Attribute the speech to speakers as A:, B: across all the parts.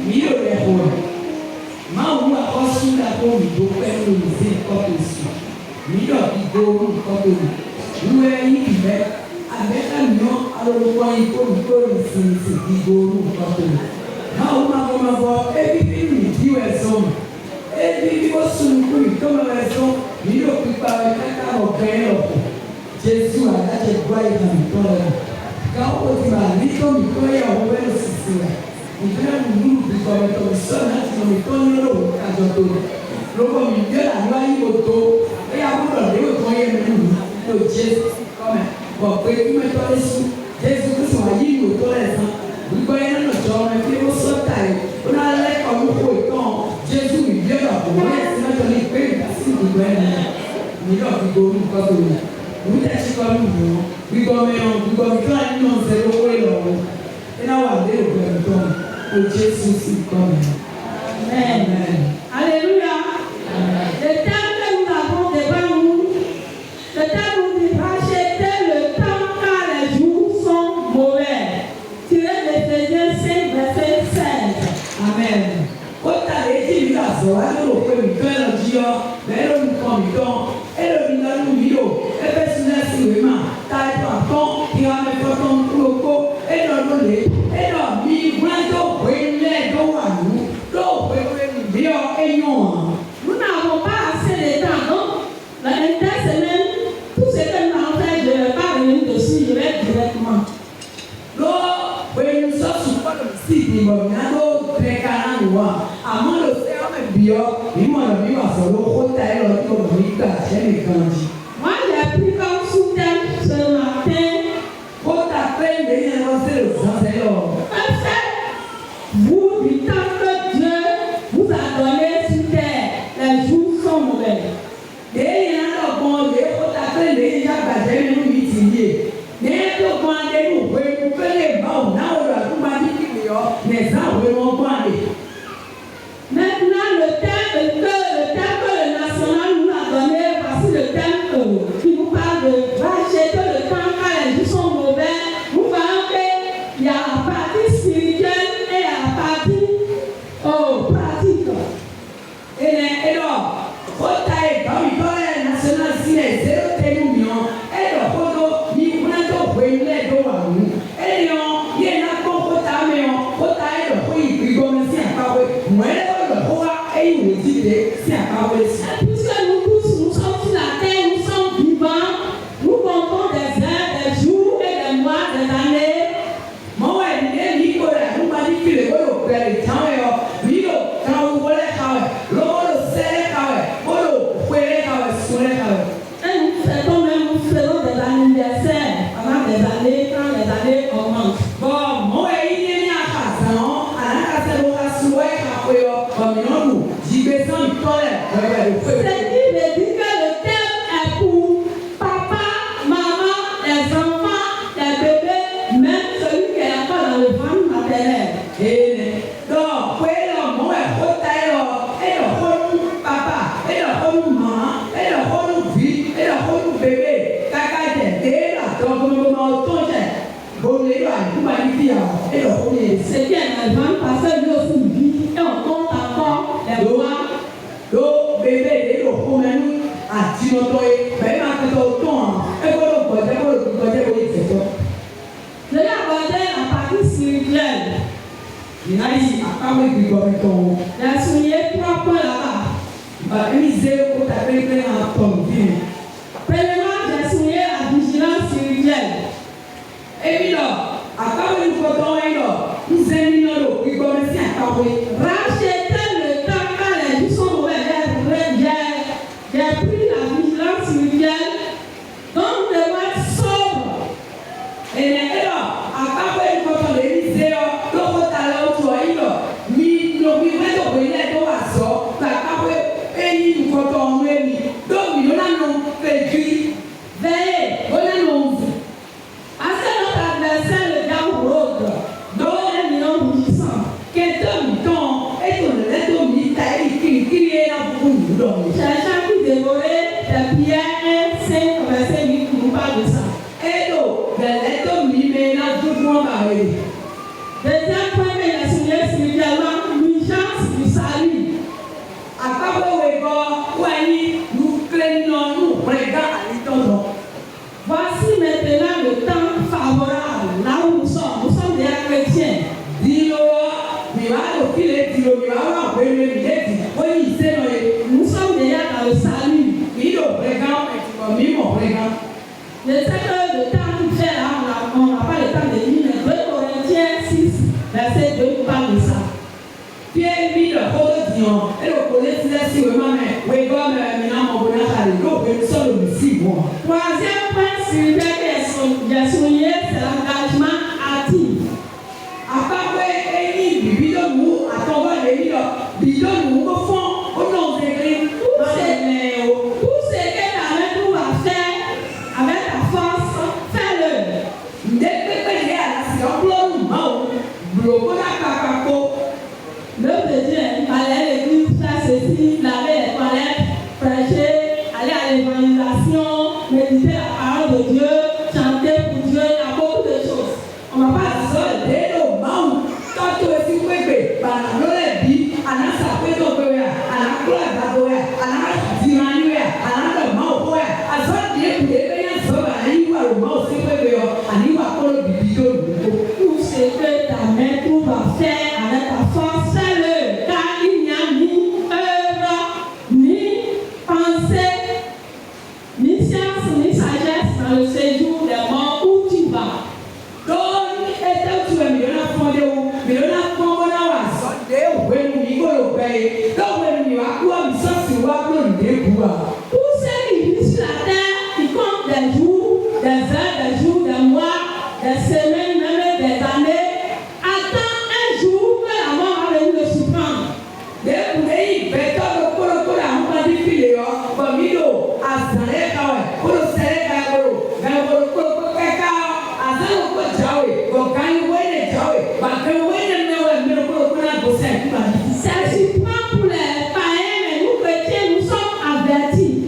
A: mi ò rẹ̀ wọ̀ máa wú àkọsílẹ̀ àbómi tó pẹ́ lórí sí ìkọ́tòsí mi ò fi gbóòórùn ìkọ́tòsí wúwo ẹyin ìfẹ́ àgbẹ̀kànnìyàn alólùkọ́ yìí kó mi kó lè sin ìsìnkú gbóòórùn ìkọ́tòsí máa wú máa bọ̀ ebi bí mi ìdíwẹ̀ sọ̀rọ̀ ebi bí ó sùn kú ìtọ́mọ̀lẹ́ sọ mi ò pípa ẹ̀ka ọ̀kẹ́ ọ̀pọ̀ Jésù àdájẹ́ gbọ́ ìhàn ìtọ́lẹ̀ káwọ́ ti máa ní tó mi kọ́ yẹ ọ̀wọ́ bẹ́ẹ̀ sísè rẹ̀ ìfẹ́ mi ní ìbùkọ̀ ẹ̀tọ́ sọ láti mọ̀ mi tó nílò kájọ tó lọ́wọ́ mi bí ọ̀là ní wáyé òtó ẹ̀yà gbọ́dọ̀ lé òtó yẹ mi nù ló Jésù kọ́mẹ̀ bọ̀ pé kí mẹ́tọ́ lé sùn Jésù kí sùn wáyé òtó lẹ̀ sàn gbígbọ́ yẹn náà jọ ọmọ ẹgbẹ́ ó sọ́tà ẹ̀ ó náà lẹ́kọ̀ọ́ ló kó ìtàn Jésù mi bí ọ̀là kò wọ́n ẹ̀ sí mẹ́tọ́ ní ìpè ìdásí ìdìbò ẹ̀ nìyẹn mi náà fi gbóòórù kọ́ tó yẹ wúdà tí kọ́ lù wọ́n gbígbọ́ mẹ́rán gbígbọ́ mi tó àní náà ṣe lówó ìlọ́wọ́ iná wà lé òkè ẹ̀tọ́ o Jésù sì kọ́ mi.
B: Amen. Alléluia. Le temps que nous avons devant nous, le temps où nous racheter le temps quand les jours sont mauvais. Tiré d'Éphésiens 5, verset 16.
A: Amen. Ó tàlẹ́ tí mi là sọ wá ló rò pé mi fẹ́ lọ jí ọ bẹ́ẹ̀ ló ń kọ́ mi tán ẹ ló ní lọ́dún mi lò ẹ fẹ́ sílẹ̀ sí ìwé mà ta ẹ tó àtọ́ kí wọ́n fẹ́ tọ́ tán kúrò kó ẹ lọ lólè ẹ lọ bí gbọ́dọ̀ pé lẹ́ tó wà nù ló pé pé mi bí ọ ẹ yàn án.
B: Nous n'avons pas assez de temps, donc l'inter-semaine, tout ce que nous avons fait, je ne vais pas revenir dessus, je vais directement.
A: Ló pé ní sọ́ọ̀sì gbọ́dọ̀ sí ìdìbò ní àgbo tẹ̀ ká náà wà àmọ́ ló fẹ́ ọmọ ìbí ọ ìmọ̀ràn mi wà sọ ló kó ta ẹ lọ tó lọ nígbà tẹ́ nìkan jì.
B: Moi, j'ai pris comme sous-thème ce matin.
A: Kó ta pé ìgbéyàwó lọ sí ìsọ̀nsẹ̀ lọ.
B: Vous, du temps que Dieu vous a donné sur terre, les jours sont mauvais.
A: Èyí náà lọ gbọ́n lé kó ta pé ìgbéyàwó yàgbàjẹ́ nínú mi ti yé. Ní tó gbọ́n adé ní òwe fẹ́lẹ̀ bá òun náà wọlé àdúgbò adíkìlì ọ nẹ̀sán òwe wọn gbọ́n adé.
B: Maintenant, le thème que le national nous a donné, voici le thème qui vous parle de racheter le temps quand les jours sont mauvais. Vous voyez qu'il y a la partie spirituelle et la partie pratique.
A: Et alors, kó ta ìgbà mi tọ́lẹ̀ national sílẹ̀ zero tẹ́lú mi ọ ẹ lọ kó tó ní kúnlẹ̀ tó gbé ilé tó wà wù. Ẹ yọ yé náà kó kó ta mi ọ kó ta ẹ lọ kó ìgbìgbọ́ mi sí àpapọ̀ mọ̀ ẹ lọ́wọ́ lọ kó wá ẹ̀yìn wò jíde sí àpapọ̀ sí.
B: Puisque nous tous, nous sommes sur la terre, nous sommes vivants, nous comptons des heures, des jours et des mois, des années.
A: Mọ̀ wá ẹni ẹni kó rẹ̀ àdúgbò adíkìlì wọ́n lò pẹ̀lú ìtàn ẹ̀ ọ mi lò kàn wọlé kàwé lọ́wọ́ lò sẹ́lẹ̀ kàwé wọ́n lò pẹ̀lẹ́ kàwé sùnlẹ̀ kàwé.
B: Et nous faisons même, nous faisons des anniversaires pendant des années, quand les années commencent.
A: Bon, mọ̀ wá ẹni ní àkàtàn ọ́ àlákàtà ló ká sùn wáyé kàwé ọ ọ̀mìnàn lù jìgbé sàn tọ́lẹ̀ pẹ̀lẹ́ lò pẹ̀lẹ́.
B: C'est qui me dit que le thème est pour papa, maman, les enfants, les bébés, même celui qui est encore dans le ventre maternel.
A: Donc, pé lọ mọ̀ wá kó ta ẹ lọ ẹ lọ kó nu papa ẹ lọ kó nu màmá ẹ lọ kó nu bí ẹ lọ kó nu bébé kàkà jẹ dé la tọ́ gbogbo tó jẹ bóyá ẹ lọ àdúgbò yìí fi hàn ẹ lọ kó yẹ.
B: C'est qui est dans le ventre parce que lui aussi vit et on compte encore les mois.
A: Ló bébé lè lò kó mẹ́nu àtinútọ́ yẹ bẹ́ẹ̀ máa tẹ̀tọ̀ tó hàn ẹ gbọ́dọ̀ gbọ́dọ̀ gbọ́dọ̀ wọ́n yẹ tẹ̀tọ̀.
B: Je vais aborder la partie spirituelle.
A: Ìná yìí àpamọ́ ìgbìgbọ́ mi tọ̀ wọ́n.
B: J'ai souligné 3 points là-bas.
A: Ẹni zé kó ta pépé náà tọ̀ bí mi.
B: Premièrement, j'ai souligné la vigilance spirituelle.
A: Ebi lọ àpamọ́ ìgbọ́tọ̀ wọn yìí lọ ń zẹ́ nínú lò ìgbọ́ mi sí àpamọ́ yìí.
B: Racheter le temps quand les jours sont mauvais. J'ai pris la vigilance spirituelle. Donc, nous devons être sobres.
A: Ẹnẹ ẹ lọ àpapọ̀ ìgbọ́tọ̀ lè ní zé ọ lọ́kọ̀ ta lọ tó ọ yìí lọ mi lọ mi mẹ́tọ̀ pé ilé tó wà sọ àpapọ̀ ẹyin ìgbọ́tọ̀ ọ̀hún ẹni lómi ló nánú fèjì
B: Veillez.
A: ó nánú òǹfù.
B: Parce que notre adversaire, le diable, rôde. Donc, un million rougissant.
A: Kẹtọ́ mi tán ètò ìrẹ́lẹ́tọ̀ mi ta ẹ̀rí kirikiri ẹ̀ náà fún mi lọ.
B: Cherchant qui dévorer des pierres, 5 verset 8 nous parle de ça.
A: Ètò ìrẹ́lẹ́tọ̀ mi mẹ́ náà tó fún ọmọ rẹ̀.
B: Deuxième point que j'ai souligné spirituellement, verset 2 nous parle de ça.
A: Pierre mit le Rododion et le collège sur le maman. Oui, comme maintenant, mon bonheur a le sol de 6 mois.
B: Troisième point sur lequel j'ai souligné, c'est l'engagement actif.
A: À part que bidon à ton bidon au fond, au nom de Christ,
B: tout ce que ta main trouve à faire avec ta force, fais-le.
A: Dès que tu es à la situation, bloquons la cacaco.
B: L'homme de Dieu, il allait à l'église, faire ceci, laver les toilettes, prêcher, aller à l'évangélisation, méditer la parole de Dieu, chanter pour Dieu, il y a beaucoup de choses. On ne va pas dire ça.
A: Quand tu es sur le bébé, par la vie, à la sapée de Goya, à la gloire de Goya, à la dimanuée, à la mort, à ça, il y a des gens qui sont à mort, c'est le bébé, à l'île pour le bidon.
B: Tout ce que ta main trouve à faire avec ta force, fais-le, car il n'y a ni œuvre, ni pensée, ni science, ni sagesse dans le séjour des morts où tu vas.
A: Donc, est-ce que tu es mieux à fonder ou mieux à fonder à Sunday ou when we go to pay? Donc, when you are going to be
B: Tous ceux qui vivent sur la terre, qui comptent des jours, des heures, des jours, des mois, des semaines, même des années, attendent un jour que la mort va venir le surprendre. Ça surprend pour les païens, mais nous chrétiens, nous sommes avertis.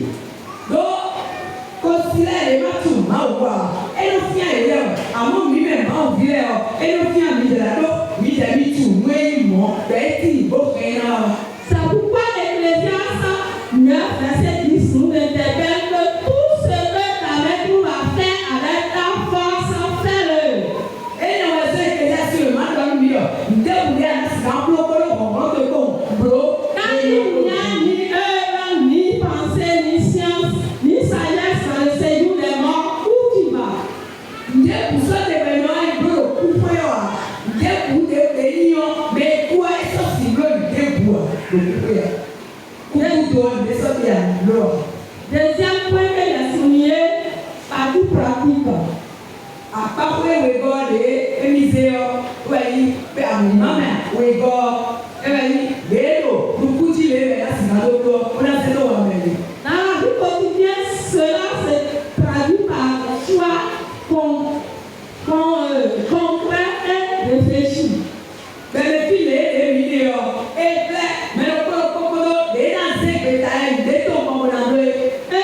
B: C'est pourquoi l'Ecclésiaste 9, verset 10 nous interpelle que tout ce que ta main trouve à faire avec ta force, fais-le. Car il n'y a ni œuvre, ni pensée, ni science, ni sagesse dans le séjour des morts où tu vas. Deuxième point que j'ai souligné, partie pratique. Dans la vie quotidienne, cela se traduit par le choix concret et réfléchi. Et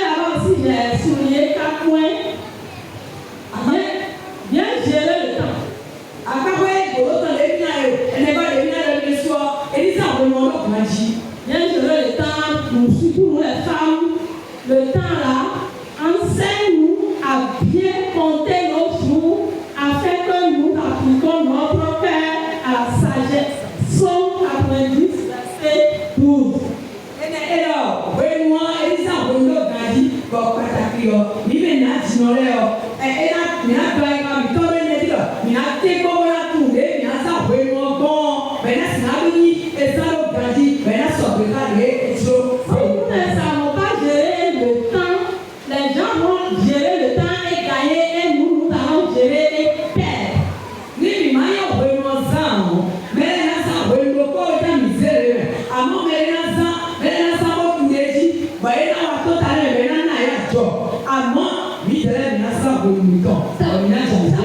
B: alors aussi, j'ai souligné 4 points. Bien gérer le temps. Bien gérer le temps, surtout nous les femmes. Le temps là, enseigne-nous à bien compter nos jours afin que nous appliquions notre cœur à la sagesse. Somme 90, verset 12. Si nous ne savons pas gérer le temps, les gens vont gérer le temps et gagner, et nous allons gérer et perdre. C'est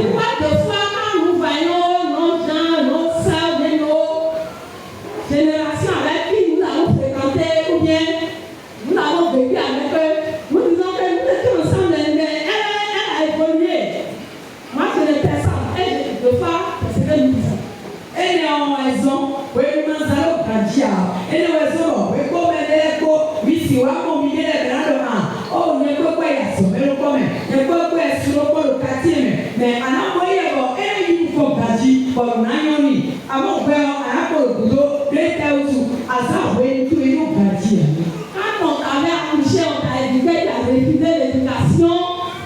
B: pourquoi des fois, quand nous voyons nos gens, nos sœurs et nos générations avec qui nous avons fréquenté ou bien nous avons vécu avec eux, nous disons que nous étions ensemble, mais elle a évolué. Moi, je n'étais pas. Et de fois, c'est ce que nous disons.
A: Mais à la moyenne, il faut gagner pour l'année. Avant de faire un boulot,
B: Quand on t'avait accouché, on t'a éduqué, tu as refusé l'éducation,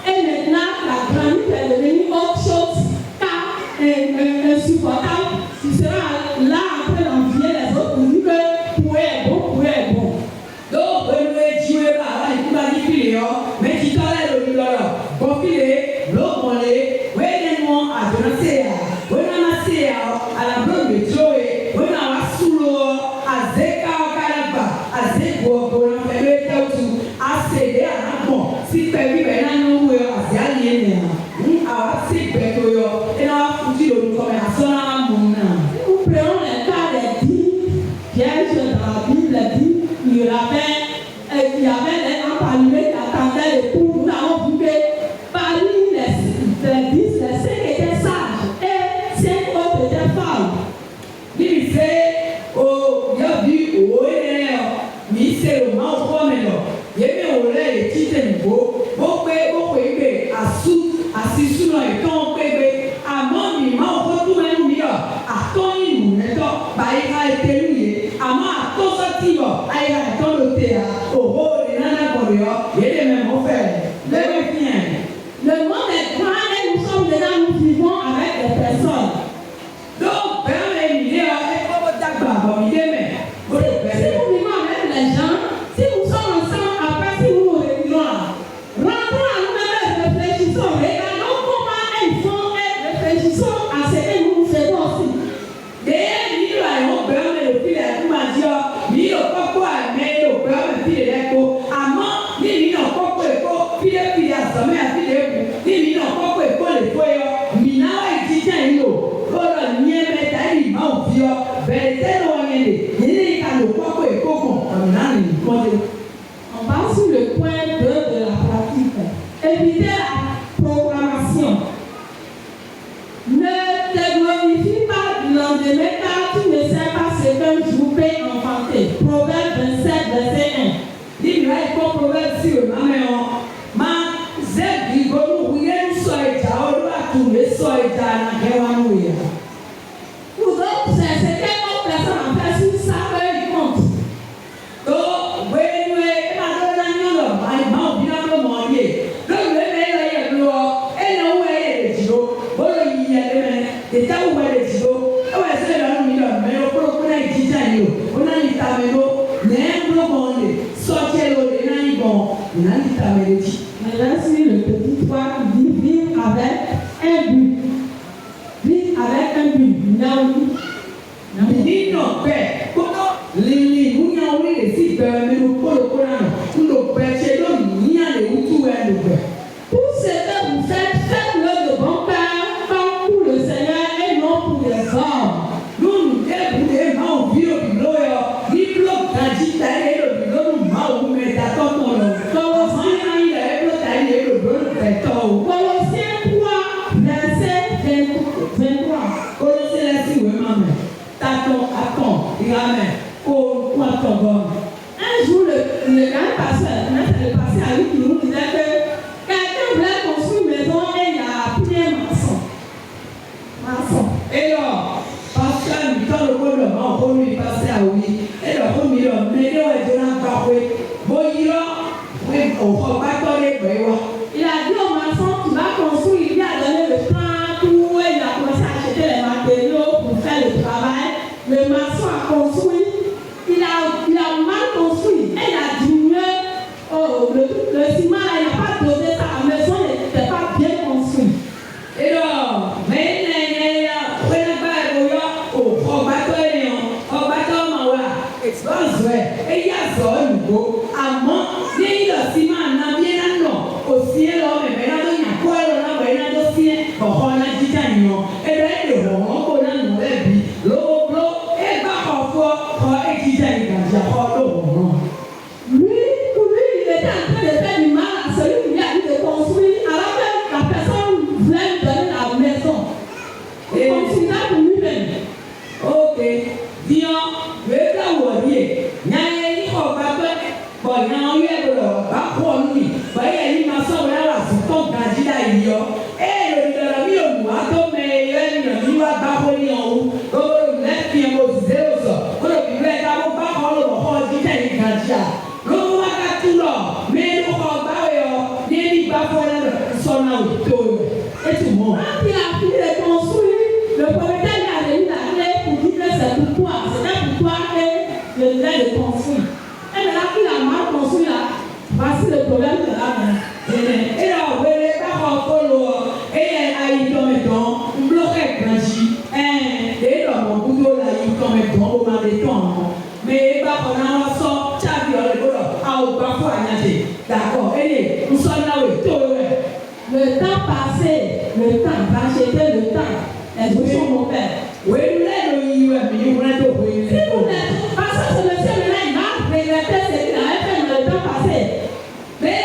B: et maintenant, la granite est devenue autre chose, car insupportable. Si ce
A: les titres nouveaux, beaucoup assis sous le temps bébé, à mon mimant, retourne nous mieux, à ton immunité, il a été lui, à ma consentive, il a été le théâtre, au rôle de Nana Boréa, et les mêmes offerts.
B: Le monde est grand et nous sommes dedans, nous vivons avec des personnes.
A: Donc, permettez-moi de dire,
B: si nous vivons avec les gens, si nous sommes ensemble, après si nous nous réunissons, rentrons à nous-mêmes et réfléchissons, regardons comment elles font et réfléchissons à ce que nous faisons aussi. On va sur le point 2 de la pratique. Éviter la programmation. Ne te glorifie pas du lendemain car tu ne sais pas ce qu'un jour peut enfanter. Proverbe 27, verset 1.
A: Dis-moi, il faut proverbe sur ma main. Ma zèbre, il faut nous rouiller, nous soyons déjà, on doit tout le soyons déjà, on va
B: Pour d'autres, c'est ce que d'autres personnes en fait sur ça qu'ils comptent.
A: Donc, oui,
B: Maintenant, sur le petit 3 qui dit vivre avec un but. Vivre avec un but. Tout ce que vous faites, faites-le de bon cœur, comme pour le Seigneur et non pour les hommes. Colossiens 3, verset 23. Un jour, le grand pasteur, le pasteur à lui qui nous disait que quelqu'un voulait construire une maison et il a appelé un maçon.
A: Et alors, pasteur, quand le monde m'a remis passer à oui, et le remis le médium est de l'encarrer. Bon, il a, on va pas donner,
B: Il a dit au maçon, tu vas construire, il lui a donné le plan, tout, et il a commencé à acheter les matériaux pour faire le travail. Le maçon a construit, il a mal construit, et il a diminué le ciment, il n'a pas dosé ça, la maison n'était pas bien construite.
A: Et alors, mais il y a et il y a zone à moi, il y a ciment, n'a bien un nom, aussi l'homme, mais là, il y a quoi, là, il y a un dossier, on a dit à nous, et là, le rond, on a une nouvelle vie, l'eau, et pas parfois, on est dit à nous,
B: lui, il était en train de faire du mal à celui qui lui a dit de construire, alors que la personne voulait lui donner la maison. Il considère pour lui-même.
A: Ok, disons, le gars où on dit, il y a un bon, il y a un lieu de l'or, pour lui, il y a une maçon, il y a un candidat, il y a, et le mis au mois, mais il y a une nuit à Baroni en haut, le net qui est posé au sol, le bureau d'abord, par le roi du candidat. Le roi a tout l'or, mais le roi Barrio, il n'y a pas son auto, et tout le monde.
B: Quand il a fini de construire, le propriétaire lui a donné la clé pour dire que c'est pour toi. C'était pour toi que je venais de construire. Et maintenant qu'il a mal construit là, voici le problème que là.
A: Et là, vous voyez, par rapport et il tombe dedans, on bloquait Granchi, et là, mon boulot là, il tombe dedans, au moment des temps. Mais par contre, on a sorti, ça vient le boulot, à au parfois, d'accord, et nous sommes là, oui, tout
B: le temps passé, le temps, racheter le temps, les jours sont mauvais.
A: Oui, nous l'avons eu, mais nous l'avons eu.
B: Si vous n'êtes pas ça, ce monsieur, il va regretter ce qu'il avait fait dans le temps passé.
A: Mais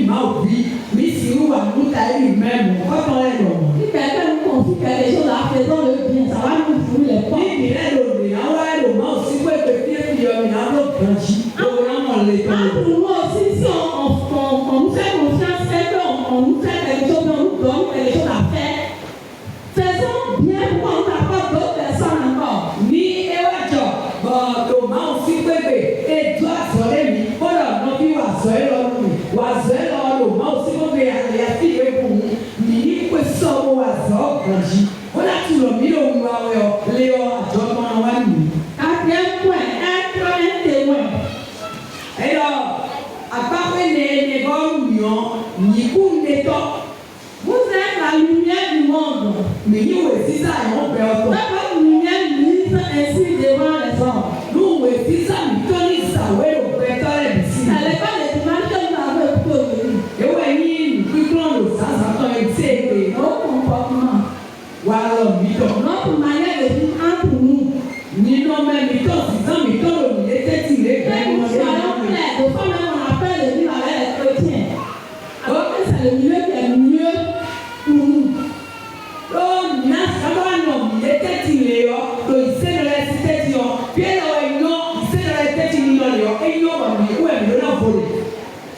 A: m'a oublié, mais si vous avez tout à lui-même, quand on est dans
B: Si quelqu'un nous confie quelque chose à faisons le bien, ça va nous ouvrir les portes.
A: il est donné, on va le mot aussi pour que Pierre lui a mis un autre grandi.
B: Pour nous aussi, si on nous fait confiance et qu'on nous fait quelque chose, on nous donne quelque chose à faire, faisons bien pour qu'on t'apporte d'autres personnes encore.
A: Ni ewajo, bon, ma aussi bébé, et toi, soirée, mi, voilà, non, puis wa soirée, ma aussi bébé, à fille pour nous, ni quoi ça, wa ça, grandi. On a tout le milieu, on va voir, Léo, à toi, on va nous.
B: Quatrième point, être un témoin.
A: Alors, à part les bons millions, ni coup de temps,
B: Vous êtes la lumière du monde.
A: mais nous aussi ça, on peut
B: Que
A: entendre.
B: votre lumière luise ainsi devant les hommes.
A: Nous aussi ça, nous tenons ça, ouais, on peut être ici.
B: À l'école des dimanches, nous avons écouté aujourd'hui.
A: Et ouais, ni nous cuitons le sang, ça peut être c'est
B: Nos comportements,
A: voilà, mi-temps.
B: notre manière de vivre entre nous.
A: Ni non même mi-temps, 6 ans, mi-temps, il était tiré.
B: Que nous soyons clairs, des fois même on appelle le vivre avec les chrétiens. Alors que c'est le milieu qui est mieux pour nous.
A: Donc, il était tiré, il s'est resté tiré. Puis il s'est resté tiré, et il a volé.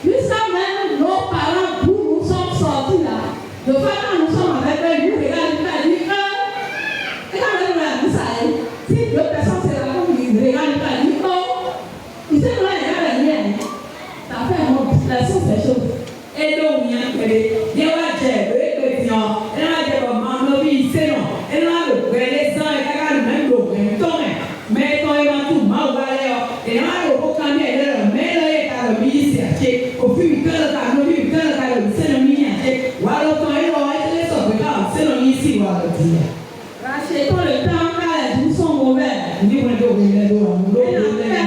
B: Jusqu'à même nos parents, d'où nous sommes sortis là, de fois quand nous sommes avec eux, nous regardons, nous disons, regardez la ça. Si deux personnes se racontent, ils regardent, ils disent, oh, ils se regardent rien. Ça fait un mot, la chose des choses.
A: Et donc, il y a un peu de chrétien, et il y a un c'est non, et là, le les sangs, et là, le même lot, mais quand il va tout mal, et là, le boucan est là, mais là, il y a le ministère, au fil de la c'est le ministère, voilà, quand il va être les sauvegardes, c'est le ministère, voilà,
B: Rachetons le temps car les jours sont mauvais.
A: ni on est au milieu de
B: Et l'appel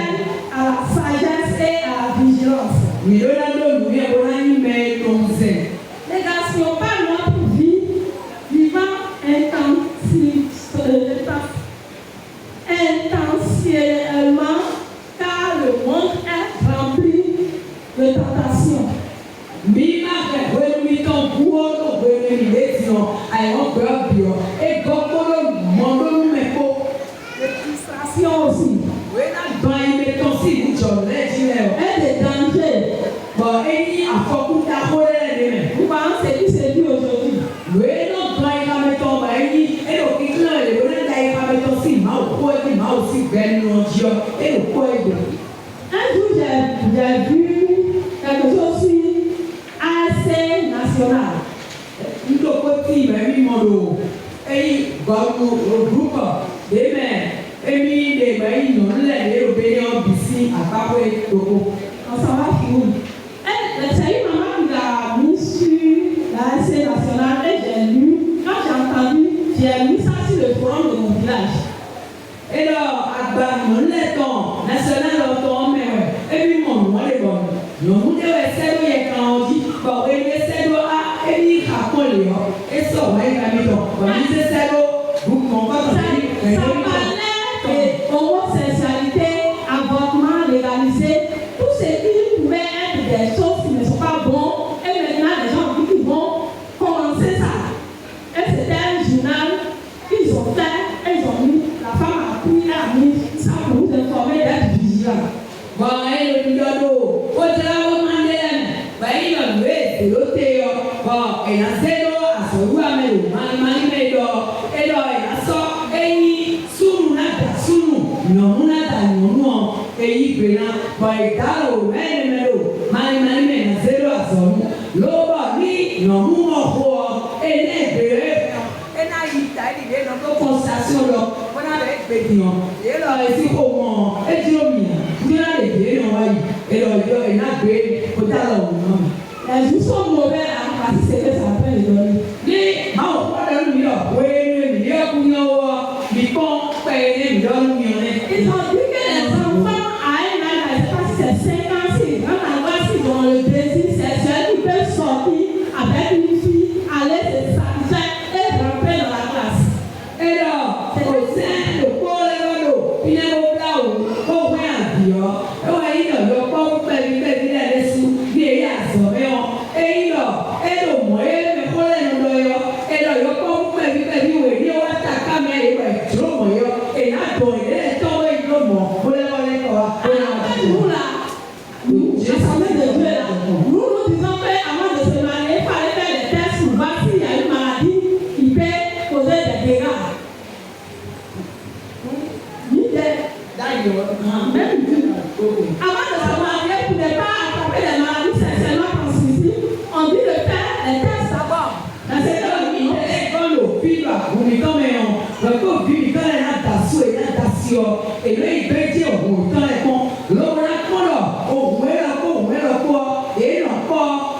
B: à la sagesse et à la vigilance.
A: mais le lendemain, nous y avons mais comme c'est.
B: Les gars, si on parle de notre vie, vivant intentionnellement, car le monde est rempli de tentations.
A: Mi ma que mi ton buono mi lezione ai non proprio e gommolo mondo me po
B: De distractions aussi.
A: wena bai me ton si mucho leggi leo
B: Et des dangers.
A: bo eni afokuta kore ne
B: Vous pensez ce qui se dit aujourd'hui?
A: wena bai ka me ton ba eni e lo kikla le wena dai ka me ton si ma o ko e ma o si ben no dio e lo ko e do.
B: Un jour, j'ai vu quelque chose sur AC national.
A: Ndo ko ti ba mi mondo e gomu group de me emi de ba yi no le de obedient bisi apawe toko.
B: On s'en va finir. C'est une maman qui a mis sur la AC nationale et j'ai lu. Quand j'ai entendu, j'ai mis ça sur le forum de mon village.
A: Et là, agba no le ton national ton me we e bi mo no le bon. No mu de we se do ye kan oji ba we le se do a e bi ka ko le yo e so we ka mi do ba mi se do bu mo ba
B: Ça parlait de homosexualité, avortement légalisé, tout ce qui pouvait être des choses qui ne sont pas bonnes. Et maintenant, les gens ont dit qu'ils vont commencer ça. Et c'était un journal qu'ils ont fait, et ils ont mis, la femme a pris, elle a mis ça pour nous informer d'être vigilants.
A: bon e lo mi do o te la o mandele ba yi no we lo te yo bon e na se do aso ru ame o mani me do e do e na so e ni sunu na da sunu no mu na da no no e yi be na ba e da o me lo mani me na se do aso mu lo ba ni no mu mo ho e ne be e na yi ta di de no ko constatation lo wona be pe ti on e lo e si ko mo e ti o mi ní àlè dé náà wáyé ẹlọ ìjọ iná gbé kọjá lọ òun náà.
B: Les jours sont mauvais à passer ce que ça peut les donner.
A: ní àwọn ọ̀pọ̀lọpọ̀ mi lọ wé mi ní ọkùnrin ọwọ́ mi kàn pẹ́ ní ìdánwò mi ọ̀rẹ́.
B: Ils ont dit que les enfants à un âge, je ne sais pas si c'est 5 ans, si quand on voit s'ils ont le désir sexuel, ils peuvent sortir avec une fille, aller se satisfaire et rentrer dans la classe.
A: Et là, au sein de Paul et Vado, il est au plat où on voit un dior. Et on a dit que le pauvre père, il est sous, il est à son rayon. Et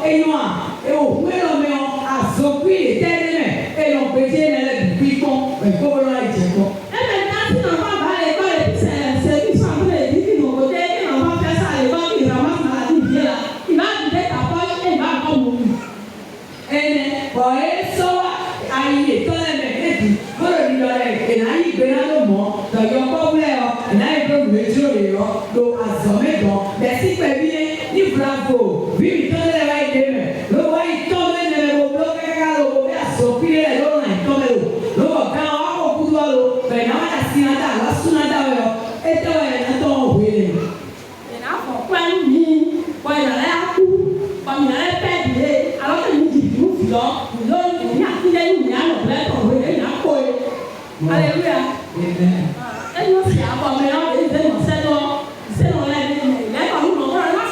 A: et noir, et au moins l'homme a zopri et terminé, et l'on peut dire le picon, mais comment là il est bon.
B: Et maintenant, si l'enfant va à l'école et puis c'est qui sont en train de dire qu'ils vont voter, et l'enfant fait ça à l'école, il ramasse maladie, il vient là, il va vider ta poche et il va encore mourir.
A: Et bon, et ça, aïe, et toi, et puis, pour le dire, et là, il peut aller au monde, donc il y a pas de problème, et là, il peut me dire, donc, à ce moment, mais si tu es bien, il bravo, oui, il tombe dans la idée, le roi, il tombe dans le bloc, il a sorti, il tombe le quand on a beaucoup de l'eau, ben, on a assis là, la sounada, et toi, il attend, oui.
B: Et là, pourquoi il dit, quoi, il a l'air coup, comme il a l'air perdu, alors que nous disons, il y a qui est une yano, il y a quoi. Alléluia. Et nous, c'est à quoi, mais on est dans cette eau, c'est dans la vie, mais quand nous l'avons,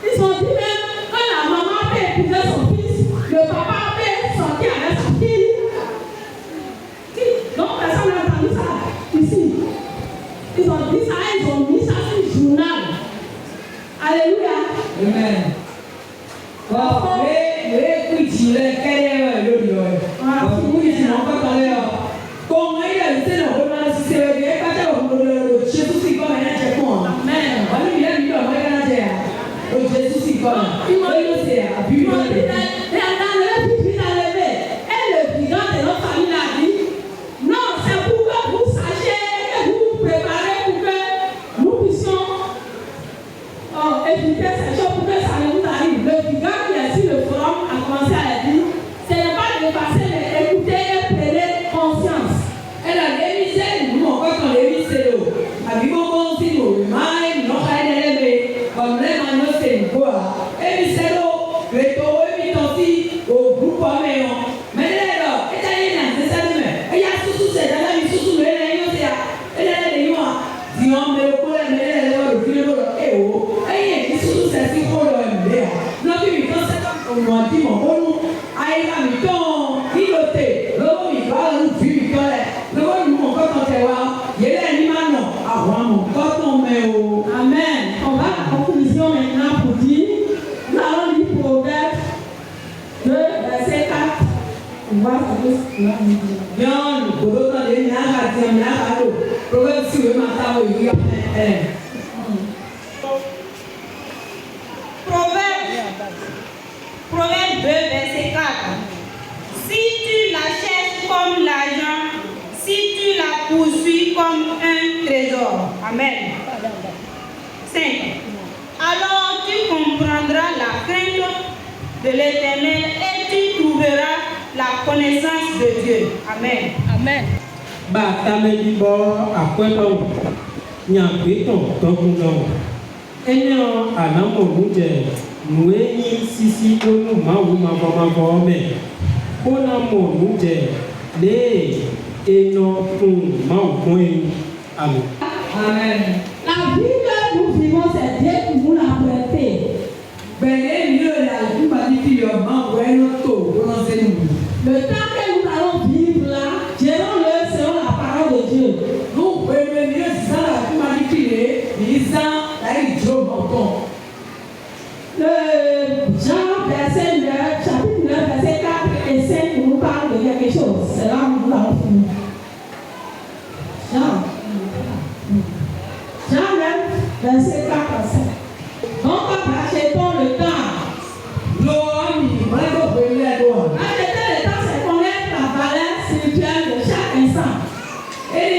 B: ils ont dit même, quand la maman peut épouser son fils, le papa peut sortir avec sa fille. Donc, personne n'a entendu ça ici. Ils ont dit ça, ils ont mis ça sur le journal. Alléluia.
A: Amen. Bon, écoute, il est quel est le lieu? Vous dites, non, pas parler. Comment il a été dans le roman, si c'est le gars, pas de Jésus qui comme un Japon.
B: Amen.
A: On lui a mis dans le Canada. Le Jésus qui comme. Il m'a dit, c'est à but.
B: Et le brigand de notre famille a dit, non, c'est pour que vous sachiez et vous vous préparez pour que nous puissions éviter ces choses pour que ça ne nous arrive. Le brigand qui est sur le forum a commencé à dire, ce n'est pas de passer, mais écouter et prendre conscience.
A: Elle a démisé, nous, quand on démisé, avec mon bon signe, mais non, elle est levée, comme les manos, c'est quoi? Et puis c'est l'eau, le taureau est aussi au groupe armé. Mais là, et d'ailleurs, c'est ça de même. Et il y a sous c'est là, il sous le nez, il y a, et là, les noirs, dis on met le problème, mais là, le fil de l'eau, et oh, et il y a sous c'est si pour le MBA. Non, puis, quand c'est comme on m'a dit, mon bon, aïe, la mi-temps, il notait, l'eau, il va, nous, puis, le bon, quand on te voit, il y a un animal, à voir, quand on met au.
B: Amen. On va à la conclusion maintenant pour dire, nous allons lire Proverbe 2, verset 4. On va savoir ce qu'il va nous dire.
A: Bien, le Proverbe de Nahado, Proverbe si vous m'entendez, il y a
C: Proverbe 2, verset 4. Si tu la cherches comme l'argent, si tu la poursuis comme un trésor. Amen. 5. Alors tu comprendras la crainte de l'Éternel et tu trouveras la connaissance de Dieu. Amen.
B: Amen.
D: Ba tamedi bo akweto nyakweto tokuno enyo anamo muje nuenyi sisi onu mawu mafo me bona mo muje le eno fun mawu koen. Amen.
A: Amen.
B: La vie que nous vivons, c'est Dieu qui nous l'a prêté. Le temps que nous allons vivre là, gérons-le selon la parole de Dieu. Le Jean verset 9, chapitre 9, verset 4 et 5 nous parle de quelque chose. C'est là où nous allons finir. Jean 9, verset 4 à 5. Donc, rachetons le temps. Racheter le temps, c'est connaître la valeur spirituelle de chaque instant. C'est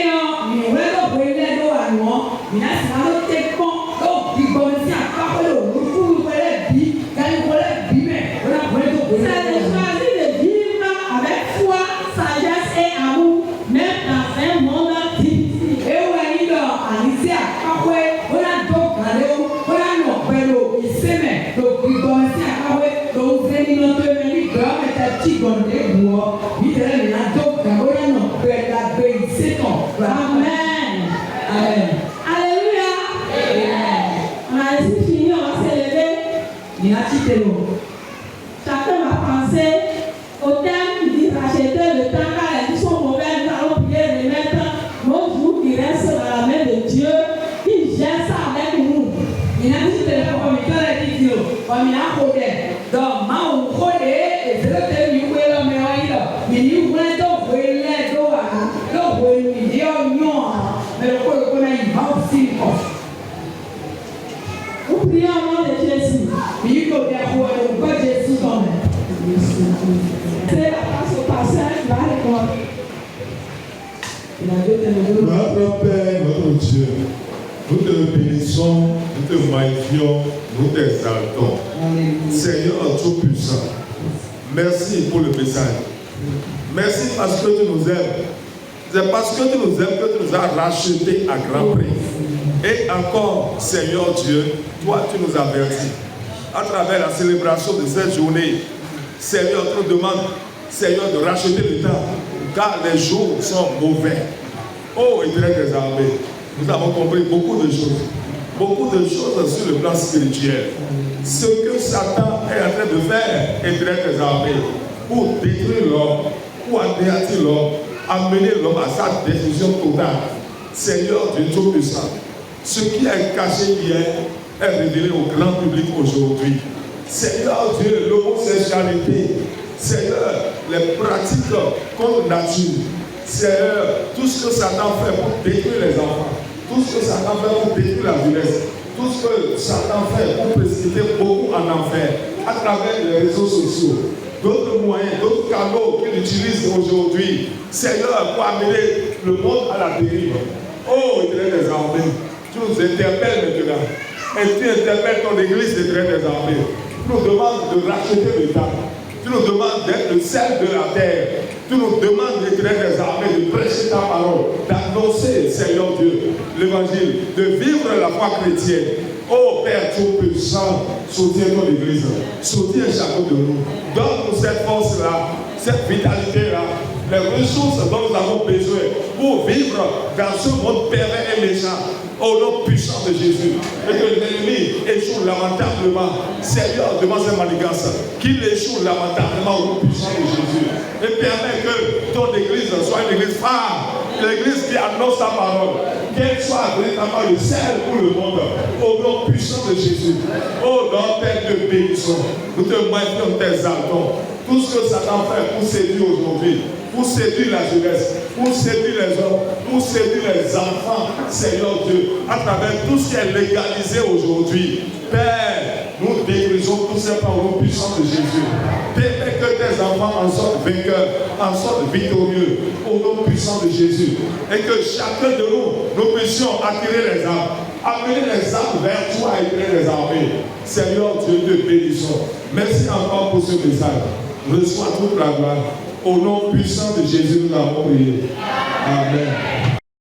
B: de choisir de vivre avec foi, sagesse et amour, même dans un monde difficile. Amen.
A: Amen.
B: Alléluia. On a ainsi fini, on va s'élever. Chacun va penser au thème qui dit racheter le temps car les vies sont mauvaises. Nous allons prier remettre nos jours qui restent dans la main de Dieu qui gère ça avec nous.
A: Il a dit que Comme il a rodé. Donc, ma ou rodé, et c'est le thème du wélo, mais on y a. Mais nous voulons donc wélé, donc wélé, il y a un nom. Mais le coup, on a une mouth seal off.
B: Vous priez au nom de Jésus.
A: Il faut bien voir le code Jésus quand même.
B: C'est la place au passage, va répondre.
E: Notre Père, notre Dieu, nous te bénissons, nous te magnifions, nous t'exaltons. Seigneur Tout-Puissant, merci pour le message. Merci parce que tu nous aimes. C'est parce que tu nous aimes que tu nous as rachetés à grand prix. Et encore, Seigneur Dieu, toi tu nous avertis. À travers la célébration de cette journée, Seigneur, tu nous demandes, Seigneur, de racheter le temps, car les jours sont mauvais. Oh, Éternel des armées, nous avons compris beaucoup de choses sur le plan spirituel. Ce que Satan est en train de faire, Éternel des armées, pour détruire l'homme, pour anéantir l'homme, amener l'homme à sa destruction totale. Seigneur Dieu Tout-Puissant, ce qui est caché hier est révélé au grand public aujourd'hui. Seigneur Dieu, l'homosexualité, Seigneur, les pratiques contre nature, Seigneur, tout ce que Satan fait pour détruire les enfants, tout ce que Satan fait pour détruire la jeunesse, tout ce que Satan fait pour précipiter beaucoup en enfer, à travers les réseaux sociaux, d'autres moyens, d'autres canaux qu'il utilise aujourd'hui, Seigneur, pour amener le monde à la dérive. Oh, Éternel des armées, tu nous interpelles maintenant, et tu interpelles ton église, Éternel des armées. Tu nous demandes de racheter le temps. Tu nous demandes d'être le sel de la terre. Tu nous demandes, Éternel des armées, de prêcher ta parole, d'annoncer, Seigneur Dieu, l'évangile, de vivre la foi chrétienne. Oh Père Tout-Puissant, soutiens ton église, soutiens chacun de nous. Donne-nous cette force-là, cette vitalité-là, les ressources dont nous avons besoin pour vivre dans ce monde pervers et méchant. Au nom puissant de Jésus, et que l'ennemi échoue lamentablement. Seigneur, devant cette manigance, qu'il échoue lamentablement au nom puissant de Jésus. Et permet que ton église soit une église phare, l'église qui annonce ta parole, qu'elle soit véritablement le sel pour le monde. Au nom puissant de Jésus. Oh non, Père, te bénissons. Nous te magnifions, nous t'exaltons. Tout ce que Satan fait pour séduire aujourd'hui, pour séduire la jeunesse, pour séduire les hommes, pour séduire les enfants, Seigneur Dieu, à travers tout ce qui est légalisé aujourd'hui. Père, nous détruisons tout ça par le puissant de Jésus. Permets que tes enfants en sortent vainqueurs, en sortent victorieux, au nom puissant de Jésus. Et que chacun de nous puissions attirer les âmes, amener les âmes vers toi et les armées. Seigneur Dieu, te bénissons. Merci encore pour ce message. Reçois toute la gloire. Au nom puissant de Jésus, nous l'avons prié. Amen.